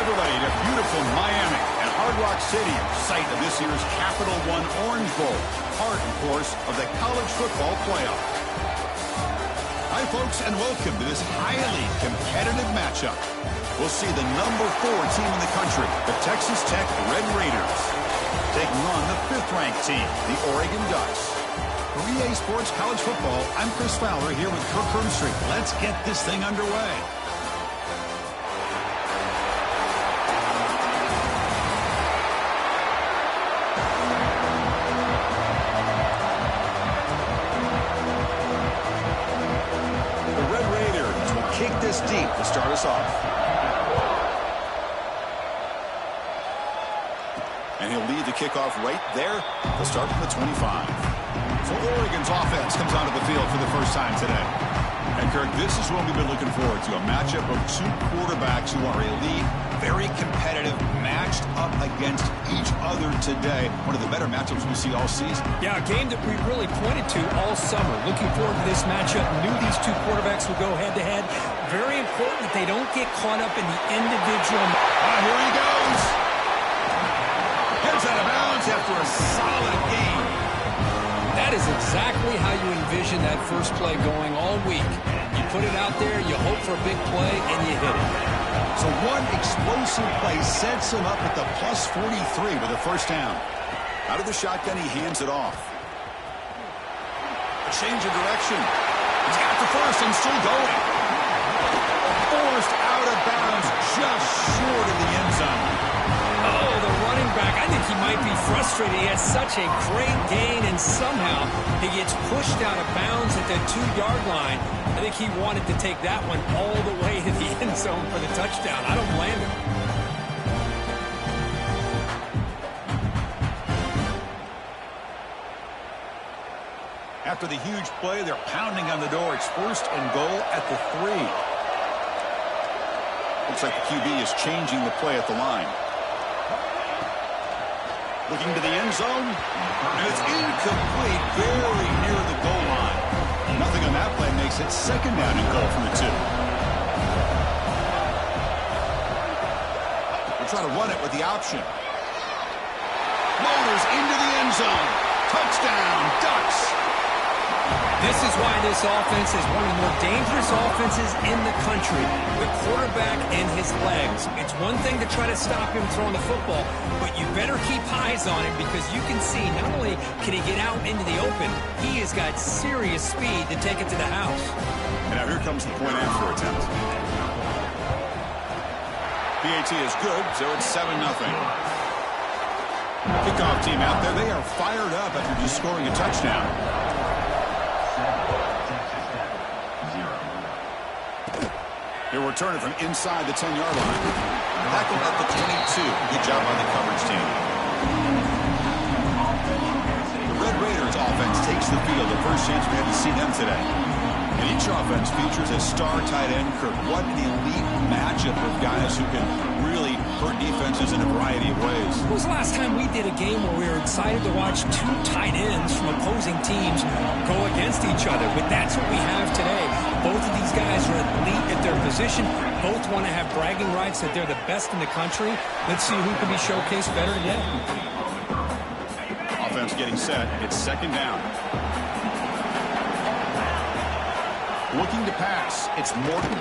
everybody to beautiful Miami and Hard Rock City, site of this year's Capital One Orange Bowl, part, of course, of the college football playoff. Hi, folks, and welcome to this highly competitive matchup. We'll see the number 4 team in the country, the Texas Tech Red Raiders, taking on the 5th-ranked team, the Oregon Ducks. For EA Sports College Football, I'm Chris Fowler here with Kirk Hermstreet. Let's get this thing underway. Deep to start us off. And he'll lead the kickoff right there. They'll start from the 25. So Oregon's offense comes onto the field for the first time today. And Kirk, this is what we've been looking forward to, a matchup of 2 quarterbacks who are elite, very competitive, matched up against each other today. One of the better matchups we see all season. Yeah, a game that we really pointed to all summer. Looking forward to this matchup. Knew these 2 quarterbacks would go head-to-head. Very important that they don't get caught up in the individual. Here he goes. Gets out of bounds after a solid game. That is exactly how you envision that first play going all week. You put it out there, you hope for a big play, and you hit it. So one explosive play sets him up at the plus 43 with a first down. Out of the shotgun, he hands it off. A change of direction. He's got the first and still going. Forced out of bounds just short of the end zone. Oh, the running back, I think he might be frustrated. He has such a great gain, and somehow he gets pushed out of bounds at the 2-yard line. I think he wanted to take that one all the way to the end zone for the touchdown. I don't blame him. After the huge play, they're pounding on the door. It's first and goal at the 3. Looks like the QB is changing the play at the line. Looking to the end zone, and it's incomplete, very near the goal line. Nothing on that play makes it second down and goal from the 2. We'll try to run it with the option. Motors into the end zone. Touchdown, Ducks. This is why this offense is one of the more dangerous offenses in the country. The quarterback and his legs. It's one thing to try to stop him throwing the football, but you better keep eyes on him because you can see not only can he get out into the open, he has got serious speed to take it to the house. And now here comes the point after attempt. PAT is good, so it's 7-0. Kickoff team out there. They are fired up after just scoring a touchdown. He'll return it from inside the 10-yard line. Tackled at the 22. Good job by the coverage team. The Red Raiders offense takes the field. The first chance we had to see them today. And each offense features a star tight end. Kirk, what an elite matchup of guys who can really hurt defenses in a variety of ways. When was the last time we did a game where we were excited to watch 2 tight ends from opposing teams go against each other? But that's what we have today. Both of these guys are elite at their position. Both want to have bragging rights that they're the best in the country. Let's see who can be showcased better yet. Offense getting set. It's second down. Looking to pass. It's Morton.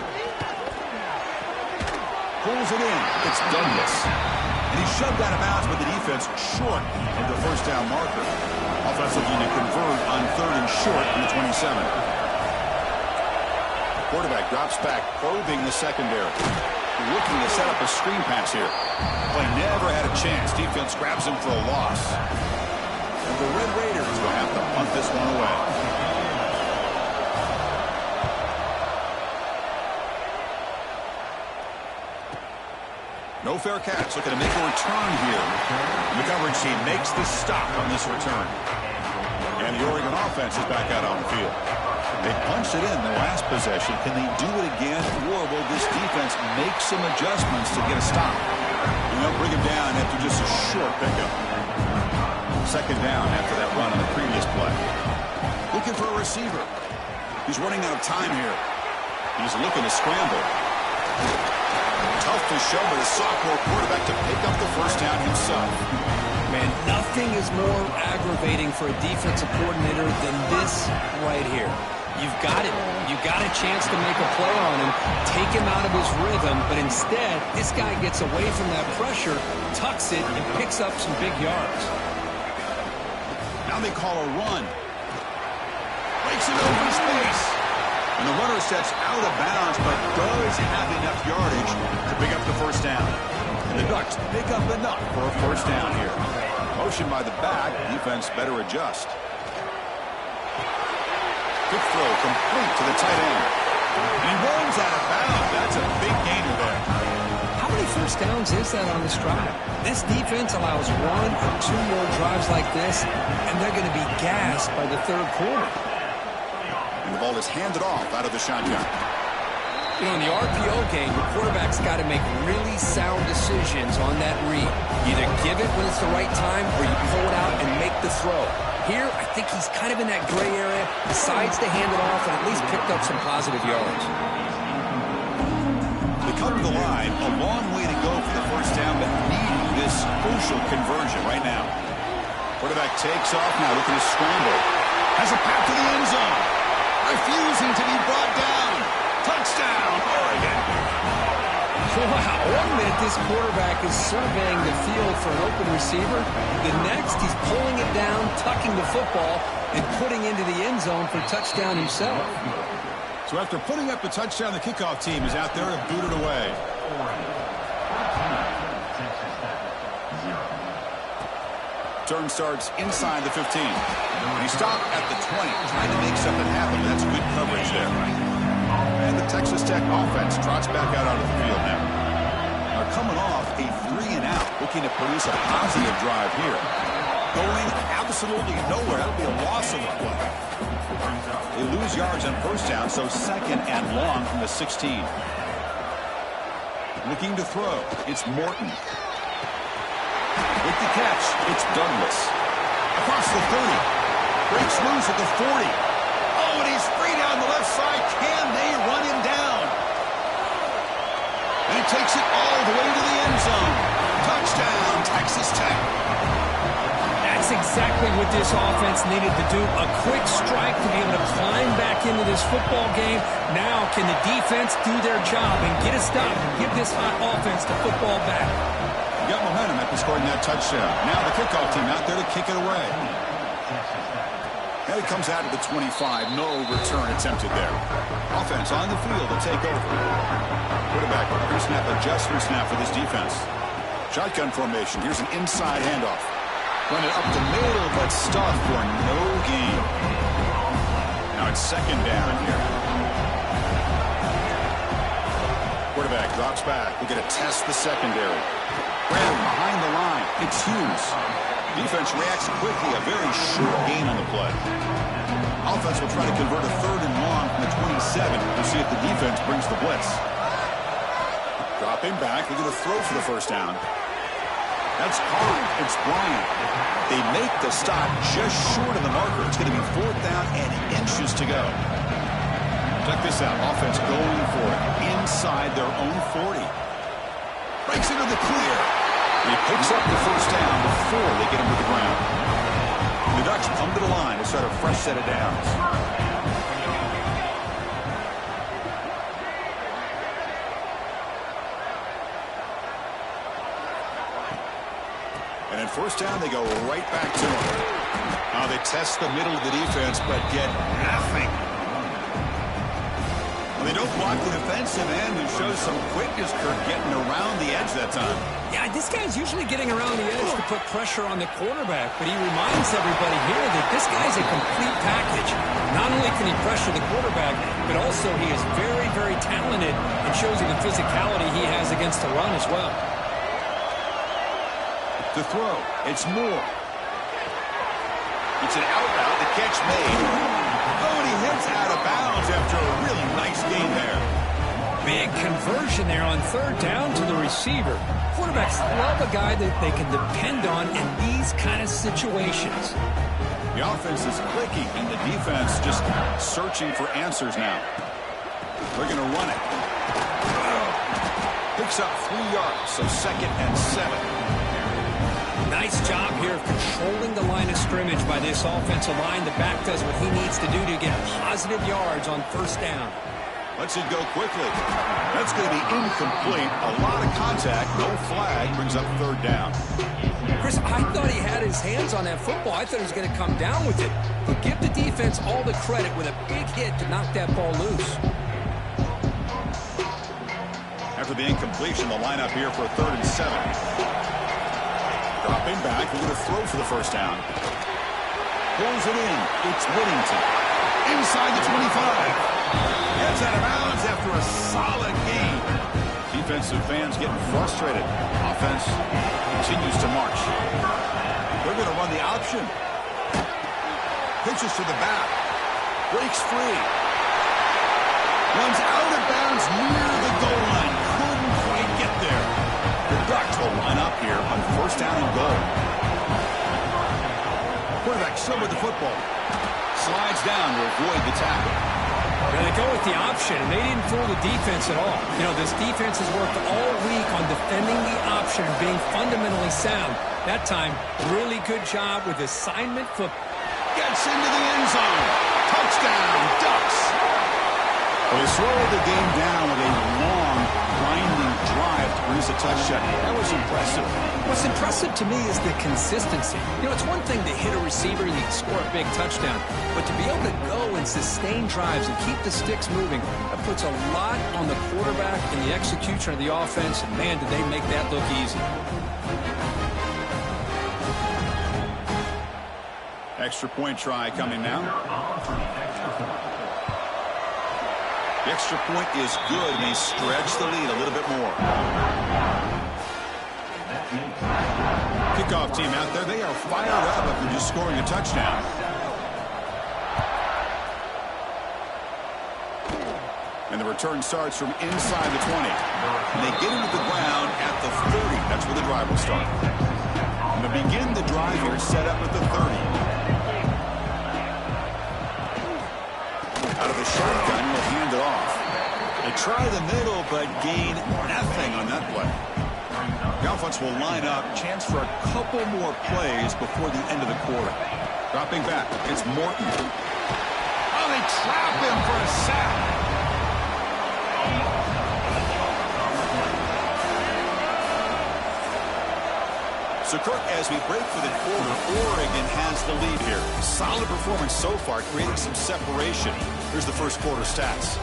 Pulls it in. It's Douglas. And he's shoved out of bounds with the defense short of the first down marker. Offense looking to convert on 3rd and short on the 27. Quarterback drops back, probing the secondary. Looking to set up a screen pass here. Play never had a chance. Defense grabs him for a loss. And the Red Raiders will have to punt this one away. No fair catch. Looking to make a return here. The coverage team makes the stop on this return. And the Oregon offense is back out on the field. They punched it in the last possession. Can they do it again, or will this defense make some adjustments to get a stop? And they'll bring him down after just a short pickup. Second down after that run on the previous play. Looking for a receiver. He's running out of time here. He's looking to scramble. Tough to show, but a sophomore quarterback to pick up the first down himself. Man, nothing is more aggravating for a defensive coordinator than this right here. You've got it. You've got a chance to make a play on him, take him out of his rhythm, but instead, this guy gets away from that pressure, tucks it, and picks up some big yards. Now they call a run. Breaks it over space. And the runner steps out of bounds, but does have enough yardage to pick up the first down. And the Ducks pick up enough for a first down here. Motion by the back. Defense better adjust. Quick throw complete to the tight end. And he runs out of bounds. That's a big gainer there. How many first downs is that on this drive? This defense allows 1 or 2 more drives like this, and they're going to be gassed by the third quarter. And the ball is handed off out of the shotgun. You know, in the RPO game, the quarterback's got to make really sound decisions on that read. Either give it when it's the right time or you pull it out and make the throw. Here, I think he's kind of in that gray area, decides to hand it off and at least picked up some positive yards. They come to the line, a long way to go for the first down, but needing this crucial conversion right now. Quarterback takes off now, looking to scramble. Has a path to the end zone. Refusing to be brought down. Touchdown, Oregon. Wow, 1 minute this quarterback is surveying the field for an open receiver. The next, he's pulling it down, tucking the football, and putting into the end zone for touchdown himself. So after putting up a touchdown, the kickoff team is out there to boot it away. Turn starts inside the 15. And he stopped at the 20, trying to make something happen. That's good coverage there. And the Texas Tech offense trots back out onto the field now. Now coming off a 3-and-out, looking to produce a positive drive here. Going absolutely nowhere. That'll be a loss of a play. They lose yards on first down, so 2nd and long from the 16. Looking to throw. It's Morton. With the catch, it's Douglas. Across the 30. Breaks loose at the 40. Oh, and he's free down the left side. Can they run him down? And he takes it all the way to the end zone. Touchdown, Texas Tech. That's exactly what this offense needed to do. A quick strike to be able to climb back into this football game. Now can the defense do their job and get a stop and give this hot offense the football back? You got momentum after scoring that touchdown. Now the kickoff team out there to kick it away. Now he comes out of the 25. No return attempted there. Offense on the field to take over. Quarterback pre-snap adjustments now for this defense. Shotgun formation. Here's an inside handoff. Run it up the middle, but stuffed for no gain. Now it's 2nd down here. Quarterback drops back. We're going to test the secondary. Brandon behind the line. It's Hughes. Defense reacts quickly. A very short gain on the play. Offense will try to convert a 3rd and long from the 27 to see if the defense brings the blitz. Dropping back. We're going to throw for the first down. That's hard. It's Bryant. They make the stop just short of the marker. It's going to be 4th down and inches to go. Check this out. Offense going for it inside their own 40. Breaks into the clear. He picks up the first down before they get him to the ground. The Ducks come to the line to start a fresh set of downs. And in first down, they go right back to him. Now they test the middle of the defense, but get nothing. Well, they don't block the defensive end, who shows some quickness, Kirk, getting around the edge that time. Yeah, this guy's usually getting around the edge to put pressure on the quarterback, but he reminds everybody here that this guy's a complete package. Not only can he pressure the quarterback, but also he is very, very talented and shows you the physicality he has against the run as well. To throw, it's Moore. It's an out route, the catch made. Oh, and he hits out of bounds after a really nice gain there. Big conversion there on 3rd down to the receiver. Quarterbacks love a guy that they can depend on in these kind of situations. The offense is clicking, and the defense just searching for answers now. They're going to run it. Big picks up 3 yards, so 2nd and 7. Nice job here of controlling the line of scrimmage by this offensive line. The back does what he needs to do to get positive yards on 1st down. Lets it go quickly. That's going to be incomplete. A lot of contact. No flag. Brings up 3rd down. Chris, I thought he had his hands on that football. I thought he was going to come down with it. But give the defense all the credit with a big hit to knock that ball loose. After the incompletion, the lineup here for 3rd and 7. Dropping back. We're going to throw for the 1st down. Pulls it in. It's Whittington. Inside the 25. Gets out of bounds after a solid gain. Defensive fans getting frustrated. Offense continues to march. They're going to run the option. Pitches to the back. Breaks free. Runs out of bounds near the goal line. Couldn't quite get there. The Ducks will line up here on 1st down and goal. Quarterback still with the football. Slides down to avoid the tackle. Now they go with the option, and they didn't fool the defense at all. You know, this defense has worked all week on defending the option and being fundamentally sound. That time, really good job with assignment football. Gets into the end zone. Touchdown, Ducks. Well, they slowed the game down with a long, grinding drive to produce a touchdown. That was impressive. What's impressive to me is the consistency. You know, it's one thing to hit a receiver and you can score a big touchdown, but to be able to go and sustain drives and keep the sticks moving, that puts a lot on the quarterback and the execution of the offense, and man, did they make that look easy. Extra point try coming now. The extra point is good, and they stretch the lead a little bit more. Kickoff team out there, they are fired up after just scoring a touchdown. And the return starts from inside the 20. And they get into the ground at the 30. That's where the drive will start. And to begin the drive here, set up at the 30. Out of the shotgun, will hand it off. They try the middle, but gain nothing on that play. The offense will line up. Chance for a couple more plays before the end of the quarter. Dropping back. It's Morton. Oh, they trap him for a sack. So, Kirk, as we break for the quarter, Oregon has the lead here. Solid performance so far, creating some separation. Here's the first quarter stats.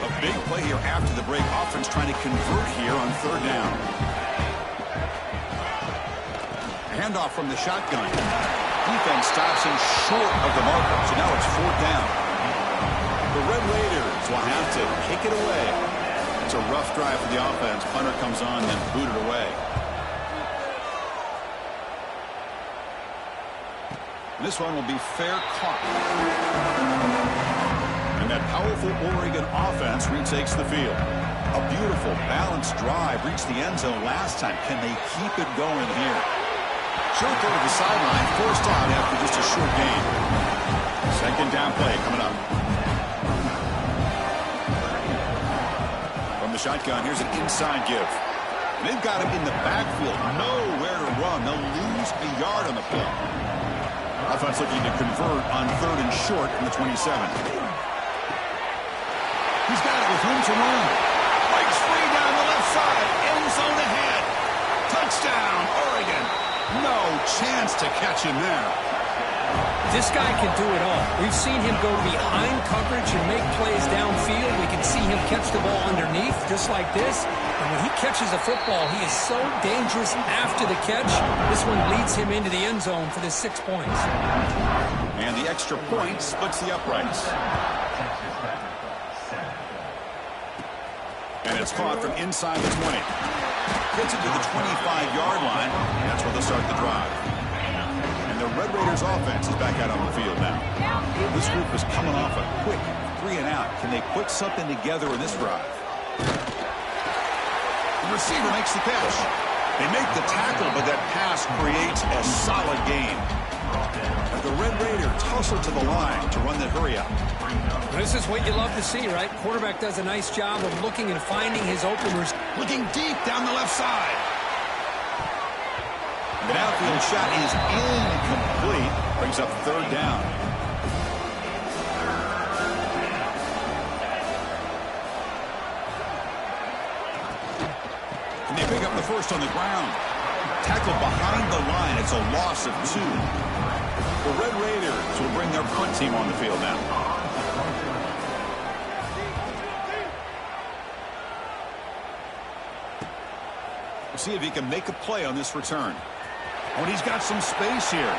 A big play here after the break. Offense trying to convert here on 3rd down. A handoff from the shotgun. Defense stops him short of the marker, so now it's 4th down. The Red Raiders will have to kick it away. It's a rough drive for the offense. Punter comes on, then booted away. And this one will be fair caught. And that powerful Oregon offense retakes the field. A beautiful, balanced drive reached the end zone last time. Can they keep it going here? Short throw to the sideline, forced out after just a short gain. 2nd down play coming up. The shotgun, here's an inside give. And they've got him in the backfield, nowhere to run. They'll lose a yard on the play. Offense looking to convert on 3rd and short from the 27. He's got it with room to run. Breaks free down the left side. End zone ahead. Touchdown, Oregon. No chance to catch him there. This guy can do it all. We've seen him go behind coverage and make plays downfield. We can see him catch the ball underneath just like this. And when he catches a football, he is so dangerous after the catch. This one leads him into the end zone for the 6 points. And the extra point splits the uprights. And it's caught from inside the 20. Gets it to the 25-yard line. And that's where they'll start the drive. The Red Raiders offense is back out on the field now. This group is coming off a quick 3 and out. Can they put something together in this drive? The receiver makes the catch. They make the tackle, but that pass creates a solid gain. The Red Raiders hustle to the line to run that hurry up. This is what you love to see, right? Quarterback does a nice job of looking and finding his openers. Looking deep down the left side. The outfield shot is incomplete. Brings up third down. And they pick up the first on the ground. Tackled behind the line. It's a loss of 2. The Red Raiders will bring their punt team on the field now. We'll see if he can make a play on this return. Oh, and he's got some space here.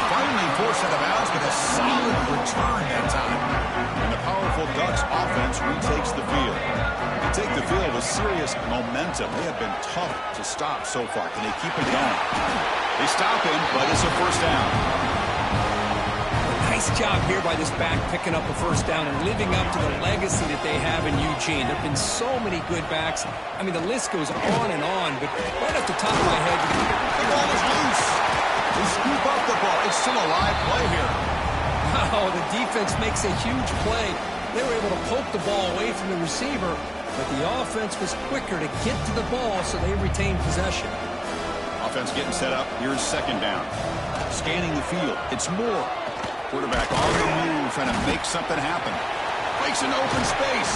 Finally forced out of bounds, but a solid return that time. And the powerful Ducks offense retakes the field. They take the field with serious momentum. They have been tough to stop so far. Can they keep it going? They stop him, but it's a first down. Nice job here by this back picking up a first down and living up to the legacy that they have in Eugene. There have been so many good backs. I mean, the list goes on and on, but right off the top of my head, the ball is loose. They scoop up the ball. It's still a live play here. Wow, the defense makes a huge play. They were able to poke the ball away from the receiver, but the offense was quicker to get to the ball, so they retained possession. Offense getting set up. Here's second down. Scanning the field. It's Moore. Quarterback on the move, trying to make something happen. Makes an open space.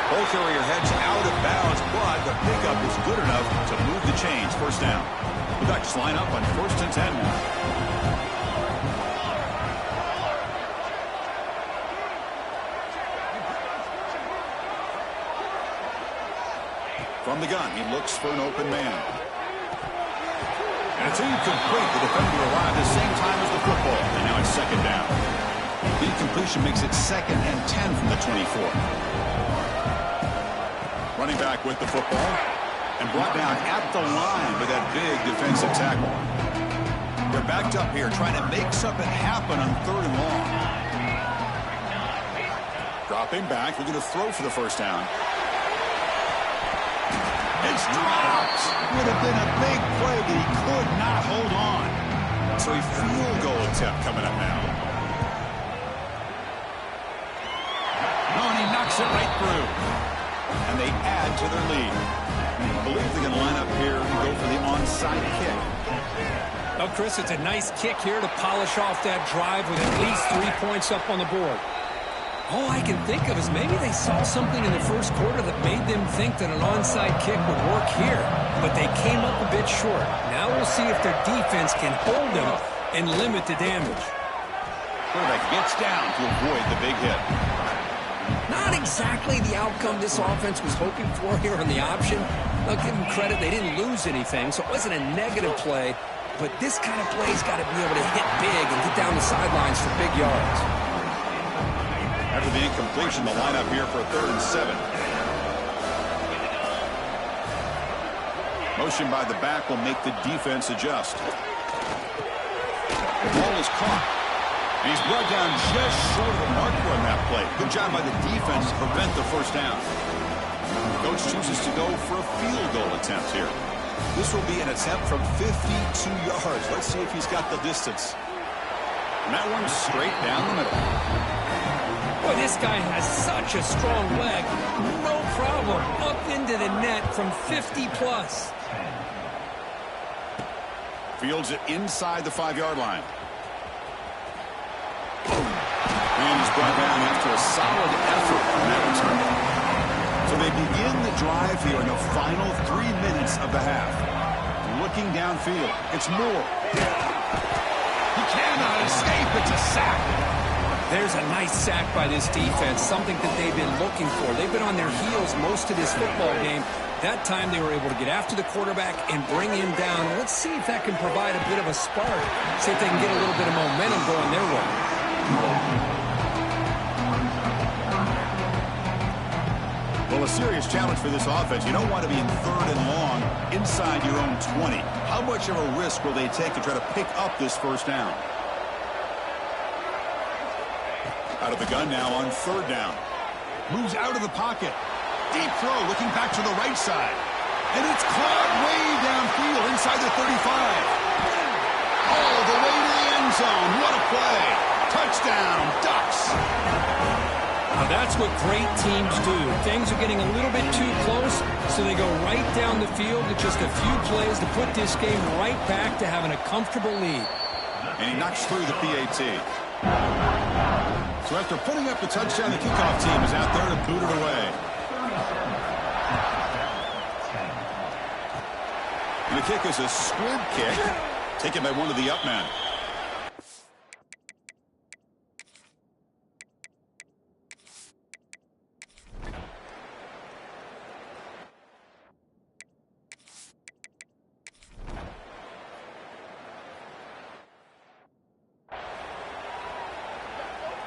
Ball carrier heads out of bounds, but the pickup is good enough to move the chains. First down. The Ducks line up on 1st and 10 now. From the gun, he looks for an open man. And it's incomplete. The defender arrived at the same time as the football. And now it's second down. The incompletion makes it 2nd and 10 from the 24. Running back with the football. And brought down at the line with that big defensive tackle. They're backed up here trying to make something happen on 3rd and long. Dropping back. Looking to throw for the first down. It's dropped. Would have been a big play, but he could not hold on. So a field goal attempt coming up now. Oh, and he knocks it right through. And they add to their lead. I believe they're going to line up here and go for the onside kick. Well, Chris, it's a nice kick here to polish off that drive with at least 3 points up on the board. All I can think of is maybe they saw something in the first quarter that made them think that an onside kick would work here. But they came up a bit short. Now we'll see if their defense can hold them and limit the damage. Quarterback gets down to avoid the big hit. Not exactly the outcome this offense was hoping for here on the option. I'll give them credit. They didn't lose anything, so it wasn't a negative play. But this kind of play's got to be able to hit big and get down the sidelines for big yards. After the incompletion, the lineup here for 3rd and 7. Motion by the back will make the defense adjust. The ball is caught. And he's brought down just short of the marker on that play. Good job by the defense to prevent the first down. The coach chooses to go for a field goal attempt here. This will be an attempt from 52 yards. Let's see if he's got the distance. And that one's straight down the middle. Boy, this guy has such a strong leg. No problem. Up into the net from 50-plus. Fields it inside the 5-yard line. And he's brought down after a solid effort on that return. So they begin the drive here in the final 3 minutes of the half. Looking downfield. It's Moore. He cannot escape. It's a sack. There's a nice sack by this defense, something that they've been looking for. They've been on their heels most of this football game. That time they were able to get after the quarterback and bring him down. Let's see if that can provide a bit of a spark. See if they can get a little bit of momentum going their way. Well, a serious challenge for this offense. You don't want to be in 3rd and long inside your own 20. How much of a risk will they take to try to pick up this first down? Out of the gun now on 3rd down. Moves out of the pocket. Deep throw, looking back to the right side. And it's caught way downfield inside the 35. Oh, all the way to the end zone. What a play. Touchdown, Ducks. Now that's what great teams do. Things are getting a little bit too close, so they go right down the field with just a few plays to put this game right back to having a comfortable lead. And he knocks through the PAT. So after putting up the touchdown, the kickoff team is out there to boot it away. And the kick is a squib kick, taken by one of the up men.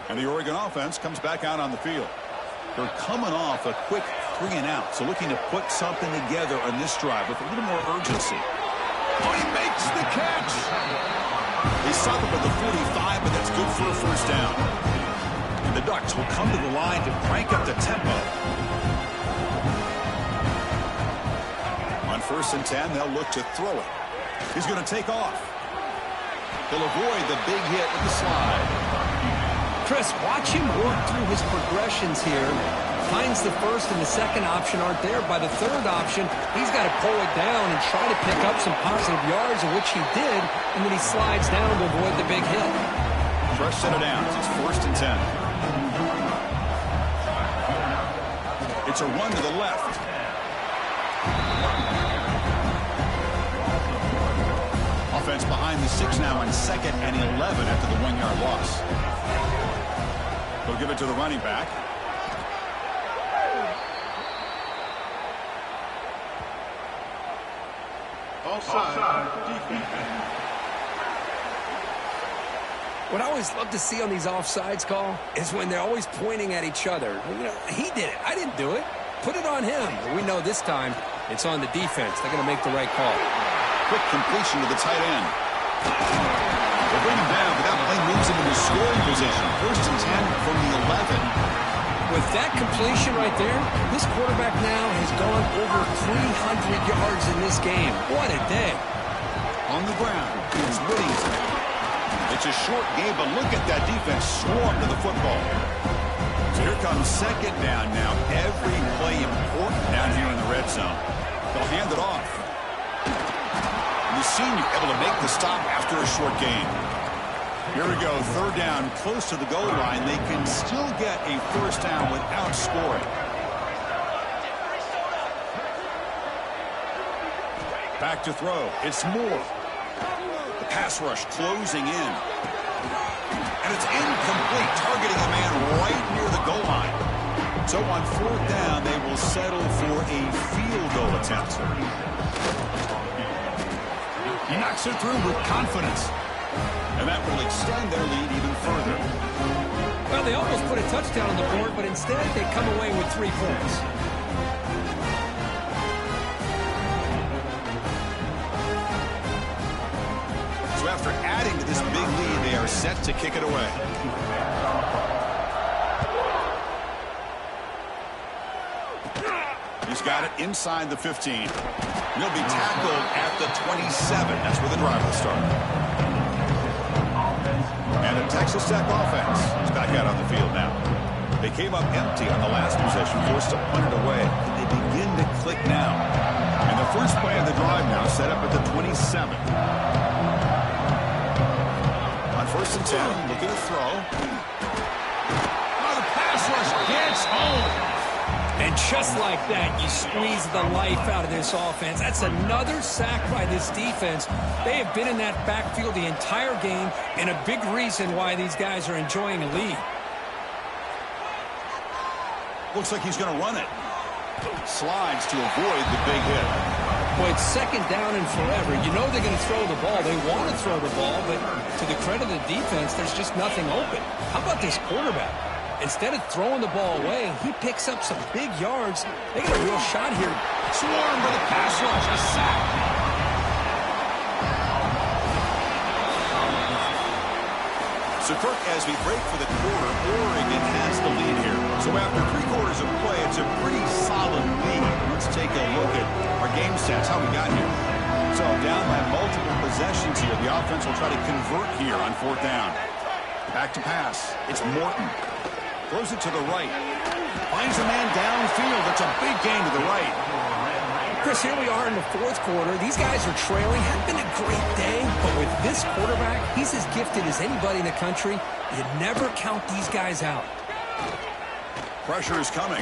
And the Oregon offense comes back out on the field. They're coming off a quick 3-and-out, so looking to put something together on this drive with a little more urgency. Oh, he makes the catch! They stop him at the 45, but that's good for a first down. And the Ducks will come to the line to crank up the tempo. On 1st and 10, they'll look to throw it. He's going to take off. He'll avoid the big hit with the slide. Chris, watch him work through his progressions here. Finds the first and the second option aren't there. By the third option, he's got to pull it down and try to pick up some positive yards, of which he did, and then he slides down to avoid the big hit. Fresh set of downs. It's 1st and 10. It's a run to the left. Offense behind the 6 now on 2nd and 11 after the 1-yard loss. They'll give it to the running back. Offside. What I always love to see on these offsides call is when they're always pointing at each other. You know, he did it. I didn't do it. Put it on him. But we know this time it's on the defense. They're going to make the right call. Quick completion to the tight end. They'll bring him down, but that play moves him into scoring position. 1st and 10 from the 11. With that completion right there, this quarterback now has gone over 300 yards in this game. What a day. On the ground, it's Whittington. It's a short game, but look at that defense swarm to the football. So here comes 2nd down now. Every play important down here in the red zone. They'll hand it off. And the senior able to make the stop after a short game. Here we go, 3rd down, close to the goal line. They can still get a first down without scoring. Back to throw. It's Moore. The pass rush closing in. And it's incomplete, targeting a man right near the goal line. So on 4th down, they will settle for a field goal attempt. He knocks it through with confidence. And that will extend their lead even further. Well, they almost put a touchdown on the board, but instead they come away with 3 points. So after adding to this big lead, they are set to kick it away. He's got it inside the 15. He'll be tackled at the 27. That's where the drive will start. And the Texas Tech offense is back out on the field now. They came up empty on the last possession, forced to punt it away. And they begin to click now. And the first play of the drive now set up at the 27. On 1st and 10, looking to throw. Oh, the pass rush gets home. And just like that, you squeeze the life out of this offense. That's another sack by this defense. They have been in that backfield the entire game, and a big reason why these guys are enjoying a lead. Looks like he's going to run it. Slides to avoid the big hit. Boy, it's 2nd down and forever. You know they're going to throw the ball. They want to throw the ball, but to the credit of the defense, there's just nothing open. How about this quarterback? Instead of throwing the ball away, he picks up some big yards. They got a real shot here. Swarm for the pass rush. A sack. So, Kirk, as we break for the quarter, Oregon has the lead here. So after 3 quarters of play, it's a pretty solid lead. Let's take a look at our game stats, how we got here. So down by multiple possessions here. The offense will try to convert here on 4th down. Back to pass. It's Morton. Throws it to the right. Finds a man downfield. It's a big gain to the right. Chris, here we are in the 4th quarter. These guys are trailing. Hadn't been a great day, but with this quarterback, he's as gifted as anybody in the country. You never count these guys out. Pressure is coming.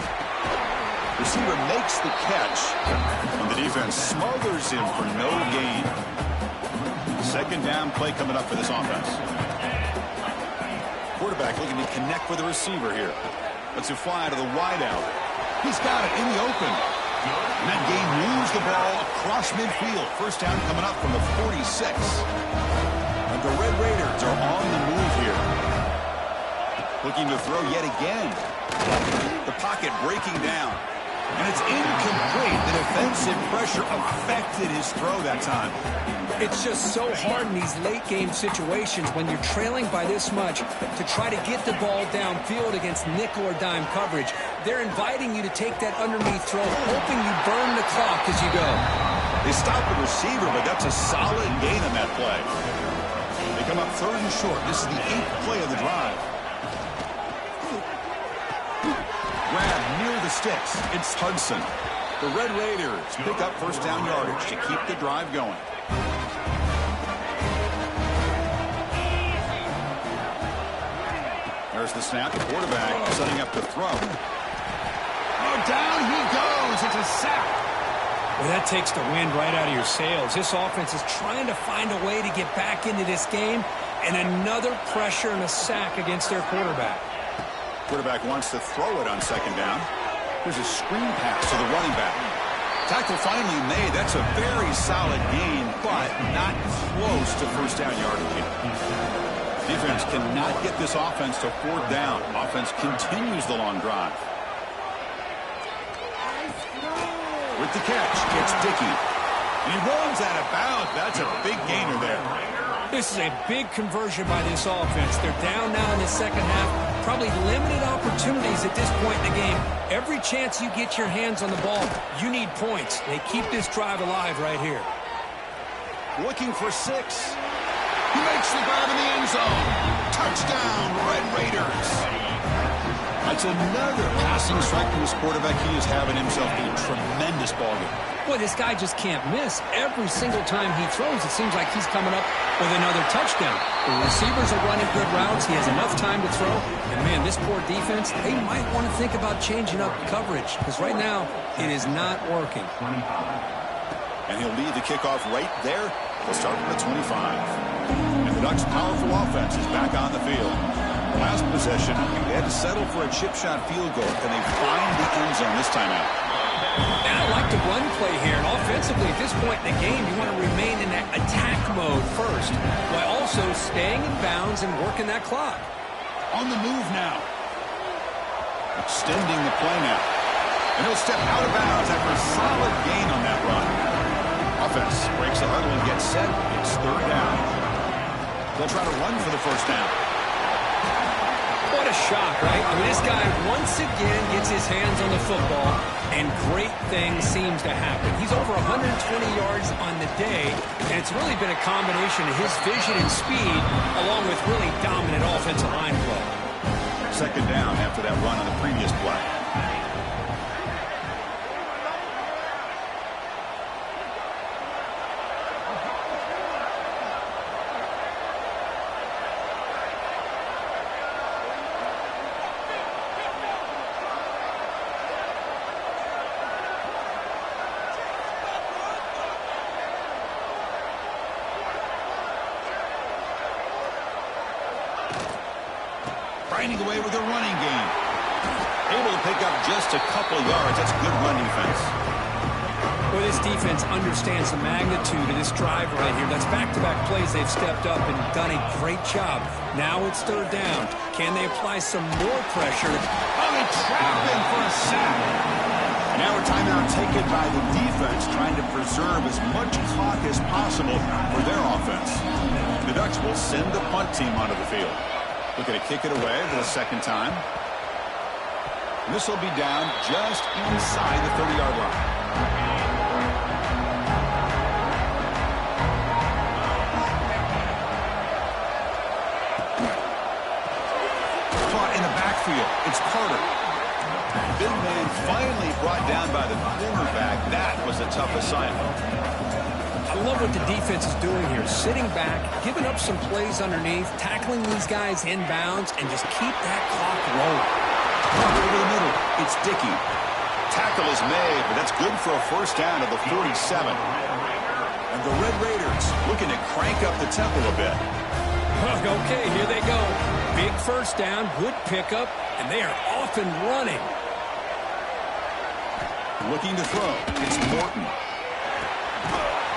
Receiver makes the catch, and the defense smothers him for no gain. 2nd down play coming up for this offense. Quarterback looking to connect with the receiver here. Lets it fly to the wideout. He's got it in the open. And that game moves the ball across midfield. 1st down coming up from the 46. And the Red Raiders are on the move here. Looking to throw yet again. The pocket breaking down. And it's incomplete. The defensive pressure affected his throw that time. It's just so hard in these late-game situations when you're trailing by this much to try to get the ball downfield against nickel or dime coverage. They're inviting you to take that underneath throw, hoping you burn the clock as you go. They stop the receiver, but that's a solid gain on that play. They come up 3rd and short. This is the 8th play of the drive. Grab near the sticks. It's Hudson. The Red Raiders pick up 1st down yardage to keep the drive going. There's the snap. The quarterback setting up the throw. Oh, down he goes. It's a sack. Well, that takes the wind right out of your sails. This offense is trying to find a way to get back into this game, and another pressure and a sack against their quarterback. Quarterback wants to throw it on 2nd down. There's a screen pass to the running back. Tackle finally made. That's a very solid gain, but not close to 1st down yardage yet. Defense cannot get this offense to 4th down. Offense continues the long drive. With the catch, it's Dickey. And he runs out of bounds. That's a big gainer there. This is a big conversion by this offense. They're down now in the 2nd half. Probably limited opportunities at this point in the game. Every chance you get your hands on the ball, you need points. They keep this drive alive right here. Looking for 6. He makes the grab in the end zone. Touchdown, Red Raiders. That's another passing strike from this quarterback. He is having himself a tremendous ball game. Boy, this guy just can't miss. Every single time he throws, it seems like he's coming up with another touchdown. The receivers are running good routes. He has enough time to throw. And, man, this poor defense, they might want to think about changing up coverage because right now it is not working. And he'll lead the kickoff right there. They'll start from the 25. And the Ducks' powerful offense is back on the field. Last possession, they had to settle for a chip shot field goal. Can they find the end zone this time out? And I like the run play here. And offensively, at this point in the game, you want to remain in that attack mode first, while also staying in bounds and working that clock. On the move now. Extending the play now. And he'll step out of bounds after a solid gain on that run. Offense breaks the huddle and gets set. It's 3rd down. They'll try to run for the 1st down. What a shock, right? I mean, this guy once again gets his hands on the football, and great things seems to happen. He's over 120 yards on the day, and it's really been a combination of his vision and speed, along with really dominant offensive line play. 2nd down after that run on the previous play. Grinding away with a running game. Able to pick up just a couple yards. That's good run defense. Well, this defense understands the magnitude of this drive right here. That's back-to-back plays. They've stepped up and done a great job. Now it's 3rd down. Can they apply some more pressure? Oh, they trap him for a sack. And now a timeout taken by the defense, trying to preserve as much clock as possible for their offense. The Ducks will send the punt team onto the field. Looking to kick it away for the 2nd time. And this will be down just inside the 30-yard line. caught in the backfield. It's Carter. Big man finally brought down by the cornerback. That was a tough assignment. I love what the defense is doing here. Sitting back, giving up some plays underneath, tackling these guys inbounds, and just keep that clock rolling. Over the middle, it's Dickey. Tackle is made, but that's good for a first down to the 47. And the Red Raiders looking to crank up the tempo a bit. Okay, here they go. Big first down, good pickup, and they are off and running. Looking to throw. It's Morton.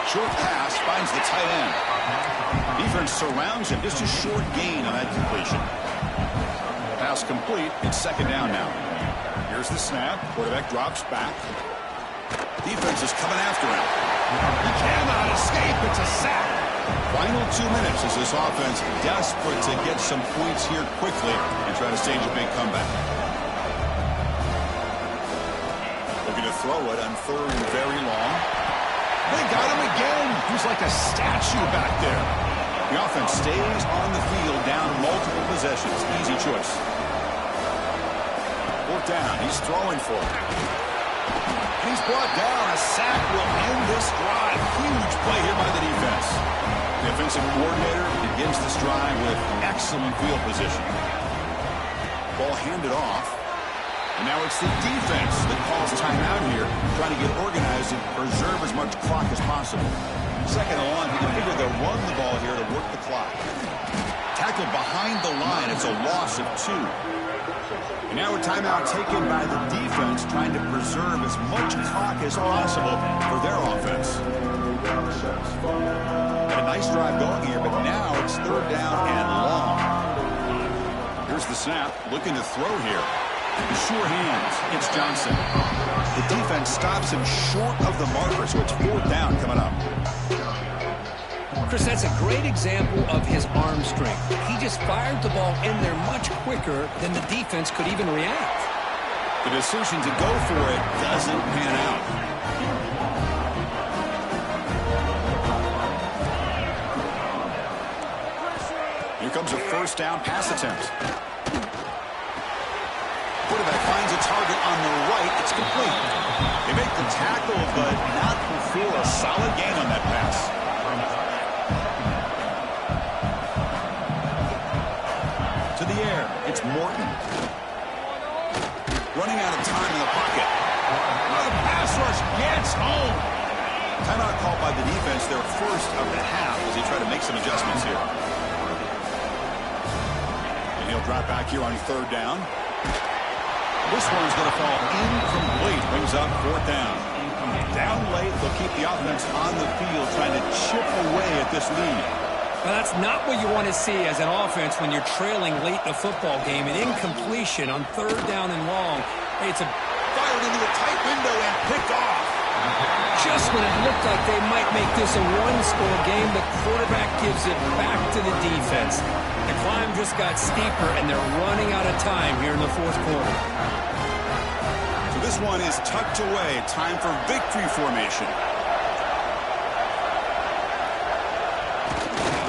Short pass finds the tight end. Defense surrounds him. Just a short gain on that completion. Pass complete. It's second down now. Here's the snap. Quarterback drops back. Defense is coming after him. He cannot escape. It's a sack. Final 2 minutes as this offense desperate to get some points here quickly and try to stage a big comeback. Looking to throw it on third and very long. They got him again. He's like a statue back there. The offense stays on the field down multiple possessions. Easy choice. Fourth down. He's throwing for it. He's brought down. A sack will end this drive. Huge play here by the defense. The offensive coordinator begins this drive with excellent field position. Ball handed off. And now it's the defense that calls timeout here, trying to get organized and preserve as much clock as possible. Second and long, they figure they'll run the ball here to work the clock. Tackled behind the line. It's a loss of 2. And now a timeout taken by the defense, trying to preserve as much clock as possible for their offense. Got a nice drive going here, but now it's third down and long. Here's the snap, looking to throw here. Sure hands. It's Johnson. The defense stops him short of the marker, so it's fourth down coming up. Chris, that's a great example of his arm strength. He just fired the ball in there much quicker than the defense could even react. The decision to go for it doesn't pan out. Here comes a first down pass attempt. Quarterback finds a target on the right. It's complete. They make the tackle, but not before a solid gain on that pass. To the air. It's Morton. Running out of time in the pocket. Oh, the pass rush gets home. Timeout called by the defense, their first of the half, as they try to make some adjustments here. And he'll drop back here on third down. This one's going to fall incomplete. Brings up fourth down. Down late, they'll keep the offense on the field trying to chip away at this lead. Well, that's not what you want to see as an offense when you're trailing late in a football game. An incompletion on third down and long. It's a fired into a tight window and picked off. Just when it looked like they might make this a one-score game, the quarterback gives it back to the defense. The climb just got steeper, and they're running out of time here in the fourth quarter. So this one is tucked away. Time for victory formation.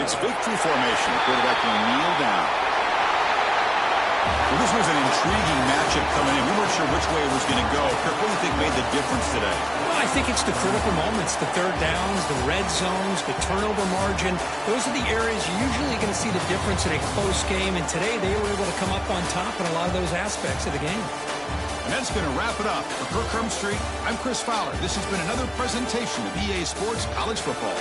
It's victory formation. The quarterback will kneel down. Well, this was an intriguing matchup coming in. We weren't sure which way it was going to go. Kirk, what do you think made the difference today? Well, I think it's the critical moments, the third downs, the red zones, the turnover margin. Those are the areas you're usually going to see the difference in a close game. And today they were able to come up on top in a lot of those aspects of the game. And that's going to wrap it up. For Kirk Street, I'm Chris Fowler. This has been another presentation of EA Sports College Football.